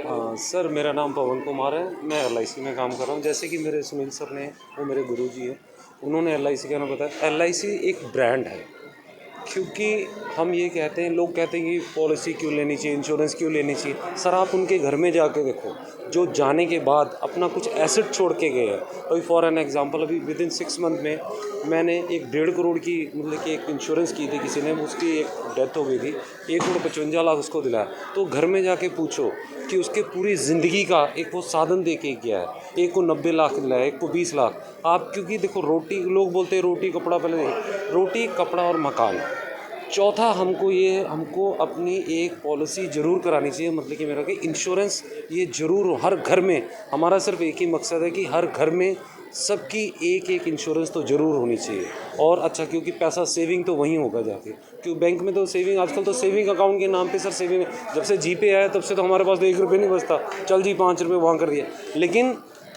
Sir मेरा नाम पवन कुमार है। मैं एलआईसी में काम कर रहा हूँ। जैसे कि मेरे सुनील सर ने, वो मेरे गुरुजी हैं, उन्होंने एलआईसी का नाम बताया। एलआईसी एक ब्रांड है, क्योंकि हम ये कहते हैं, लोग कहते हैं कि पॉलिसी क्यों लेनी चाहिए, इंश्योरेंस क्यों लेनी चाहिए। सर आप उनके घर में जाके देखो, जो जाने के बाद अपना कुछ एसेट छोड़ के गए हैं। अभी फॉर एन एग्जांपल, अभी विद इन 6 मंथ में मैंने 1.5 करोड़ की, मतलब कि एक इंश्योरेंस की थी किसी ने, उसकी एक डेथ हो गई थी, 1,55,00,000 उसको दिलाया। तो घर में जाके पूछो कि उसके पूरी ज़िंदगी का एक वो साधन दे के गया है। एक को 90 लाख दिलाया, एक को 20 लाख। आप क्योंकि देखो, रोटी, लोग बोलते हैं रोटी कपड़ा, पहले रोटी कपड़ा और मकान। चौथा, हमको अपनी एक पॉलिसी ज़रूर करानी चाहिए, मतलब कि मेरा कि इंश्योरेंस ये ज़रूर हो हर घर में। हमारा सिर्फ एक ही मकसद है कि हर घर में सबकी एक एक इंश्योरेंस तो ज़रूर होनी चाहिए। और अच्छा, क्योंकि पैसा सेविंग तो वहीं होगा जाके, क्योंकि बैंक में तो सेविंग, आजकल तो सेविंग अकाउंट के नाम पे सर सेविंग, जब से जीपे आया तब से तो हमारे पास तो 1 रुपये नहीं बचता। चल जी 5 रुपये वहाँ कर दिया, लेकिन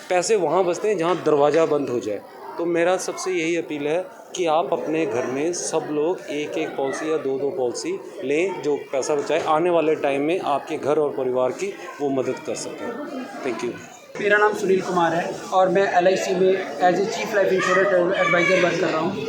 पैसे वहाँ बचते हैं जहाँ दरवाज़ा बंद हो जाए। तो मेरा सबसे यही अपील है कि आप अपने घर में सब लोग एक एक पॉलिसी या दो पॉलिसी लें, जो पैसा बचाए, आने वाले टाइम में आपके घर और परिवार की वो मदद कर सकें। Thank you. मेरा नाम सुनील कुमार है और मैं एलआईसी में as a chief life insurance adviser work कर रहा हूँ।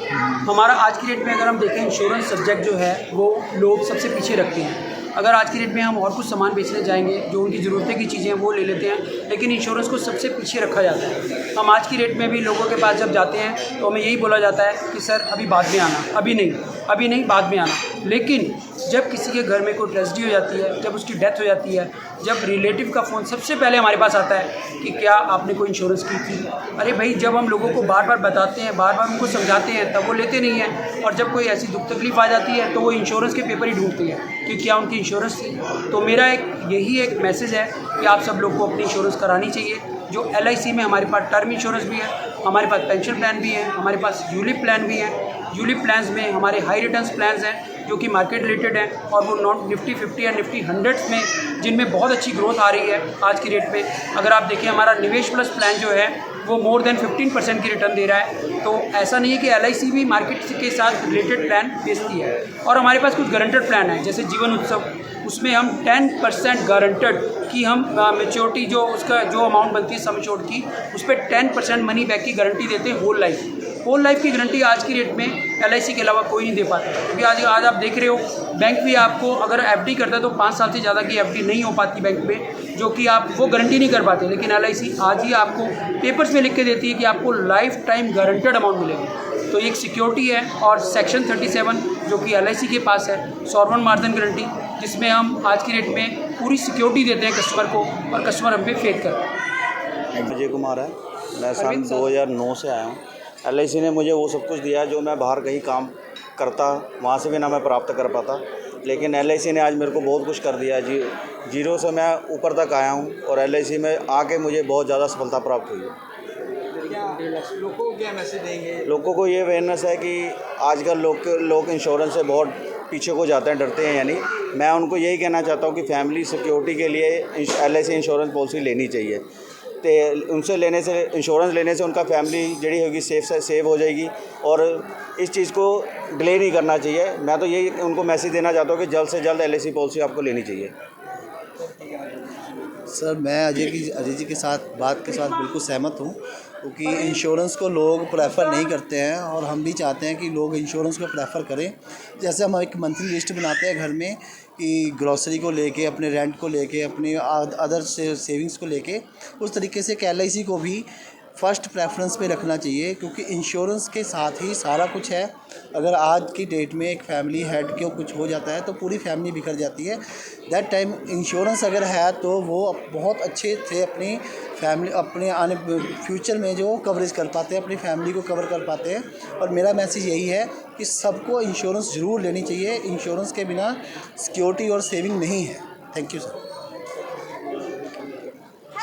हमारा आज की डेट में अगर हम देखें, इंश्योरेंस सब्जेक्ट जो है वो लोग सबसे पीछे रखते हैं। अगर आज की डेट में हम और कुछ सामान बेचने जाएंगे, जो उनकी ज़रूरतें की चीज़ें हैं वो ले लेते हैं, लेकिन इंश्योरेंस को सबसे पीछे रखा जाता है। हम आज की डेट में भी लोगों के पास जब जाते हैं तो हमें यही बोला जाता है कि सर अभी बाद में आना, अभी नहीं बाद में आना। लेकिन जब किसी के घर में कोई ट्रेजेडी हो जाती है, जब उसकी डेथ हो जाती है, जब रिलेटिव का फ़ोन सबसे पहले हमारे पास आता है कि क्या आपने कोई इंश्योरेंस की थी। अरे भाई, जब हम लोगों को बार बार बताते हैं, बार बार उनको समझाते हैं, तब वो लेते नहीं हैं। और जब कोई ऐसी दुख तकलीफ आ जाती है तो वो इंश्योरेंस के पेपर ही ढूंढते हैं कि क्या उनकी इंश्योरेंस थी। तो मेरा यही एक मैसेज है कि आप सब लोग को अपनी इंश्योरेंस करानी चाहिए। जो एलआईसी में हमारे पास टर्म इंश्योरेंस भी है, हमारे पास पेंशन प्लान भी है, हमारे पास यूलिप प्लान भी है। यूलिप प्लान्स में हमारे हाई रिटर्न्स प्लान्स हैं जो कि मार्केट रिलेटेड हैं, और वो नॉन निफ्टी 50 या निफ्टी 100 में, जिनमें बहुत अच्छी ग्रोथ आ रही है आज की डेट में। अगर आप देखें, हमारा निवेश प्लस प्लान जो है वो मोर देन 15% की रिटर्न दे रहा है। तो ऐसा नहीं है कि एलआईसी भी मार्केट के साथ रिलेटेड प्लान बेचती है। और हमारे पास कुछ गारंटेड प्लान है, जैसे जीवन उत्सव, उसमें हम 10% गारंटेड की हम मेच्योरिटी, जो उसका जो अमाउंट बनती है सम एश्योर्ड की, उस पर 10% मनी बैक की गारंटी देते हैं। होल लाइफ की गारंटी आज की डेट में एलआईसी के अलावा कोई नहीं दे पाता, क्योंकि आज आप देख रहे हो, बैंक भी आपको अगर एफडी करता है तो 5 साल से ज़्यादा की एफडी नहीं हो पाती बैंक में, जो कि आप वो गारंटी नहीं कर पाते। लेकिन एलआईसी आज ही आपको पेपर्स में लिख के देती है कि आपको लाइफ टाइम गारंटेड अमाउंट मिलेगा। तो एक सिक्योरिटी है। और सेक्शन 37 जो कि एलआईसी के पास है, सॉवरेन मार्जिन गारंटी, जिसमें हम आज की डेट में पूरी सिक्योरिटी देते हैं कस्टमर को, और कस्टमर हम पे फेथ करता है। विजय कुमार है, मैं सन 2009 से आया हूँ। एलआईसी ने मुझे वो सब कुछ दिया जो मैं बाहर कहीं काम करता वहाँ से भी ना मैं प्राप्त कर पाता, लेकिन एलआईसी ने आज मेरे को बहुत कुछ कर दिया। जीरो से मैं ऊपर तक आया हूँ, और एलआईसी में आके मुझे बहुत ज़्यादा सफलता प्राप्त हुई है। लोगों को क्या मैसेज देंगे? लोगों को ये अवेयरनेस है कि आजकल लोग इंश्योरेंस से बहुत पीछे को जाते हैं, डरते हैं। यानी मैं उनको यही कहना चाहता हूँ कि फैमिली सिक्योरिटी के लिए एलआईसी इंश्योरेंस पॉलिसी लेनी चाहिए। तो उनसे इंश्योरेंस लेने से उनका फैमिली जड़ी होगी सेव हो जाएगी, और इस चीज़ को डिले नहीं करना चाहिए। मैं तो यही उनको मैसेज देना चाहता हूँ कि जल्द से जल्द एलआईसी पॉलिसी आपको लेनी चाहिए। सर, मैं अजय जी के साथ बात के साथ बिल्कुल सहमत हूँ, क्योंकि इंश्योरेंस को लोग प्रेफर नहीं करते हैं, और हम भी चाहते हैं कि लोग इंश्योरेंस को प्रेफर करें। जैसे हम एक मंथली लिस्ट बनाते हैं घर में कि ग्रॉसरी को लेके, अपने रेंट को लेके, अपनी अदर सेविंग्स को लेके, उस तरीके से एलआईसी को भी फ़र्स्ट प्रेफरेंस पे रखना चाहिए, क्योंकि इंश्योरेंस के साथ ही सारा कुछ है। अगर आज की डेट में एक फैमिली हेड को कुछ हो जाता है तो पूरी फैमिली बिखर जाती है। दैट टाइम इंश्योरेंस अगर है तो वो बहुत अच्छे से अपनी फैमिली, अपने आने फ्यूचर में जो कवरेज कर पाते हैं, अपनी फैमिली को कवर कर पाते हैं। और मेरा मैसेज यही है कि सबको इंश्योरेंस ज़रूर लेनी चाहिए। इंश्योरेंस के बिना सिक्योरिटी और सेविंग नहीं है। Thank you sir.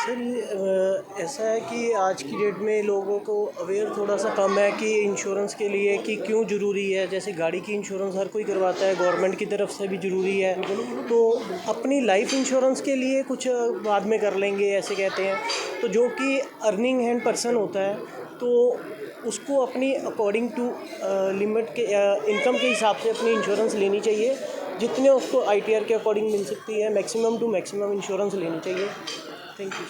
सर, ये ऐसा है कि आज की डेट में लोगों को अवेयर थोड़ा सा कम है कि इंश्योरेंस के लिए कि क्यों ज़रूरी है। जैसे गाड़ी की इंश्योरेंस हर कोई करवाता है, गवर्नमेंट की तरफ से भी ज़रूरी है, तो अपनी लाइफ इंश्योरेंस के लिए कुछ बाद में कर लेंगे ऐसे कहते हैं। तो जो कि अर्निंग हैंड पर्सन होता है, तो उसको अपनी अकॉर्डिंग टू लिमिट के इनकम के हिसाब से अपनी इंश्योरेंस लेनी चाहिए, जितने उसको ITR के अकॉर्डिंग मिल सकती है, मैक्सिमम टू मैक्सिमम इंश्योरेंस लेनी चाहिए। Thank you.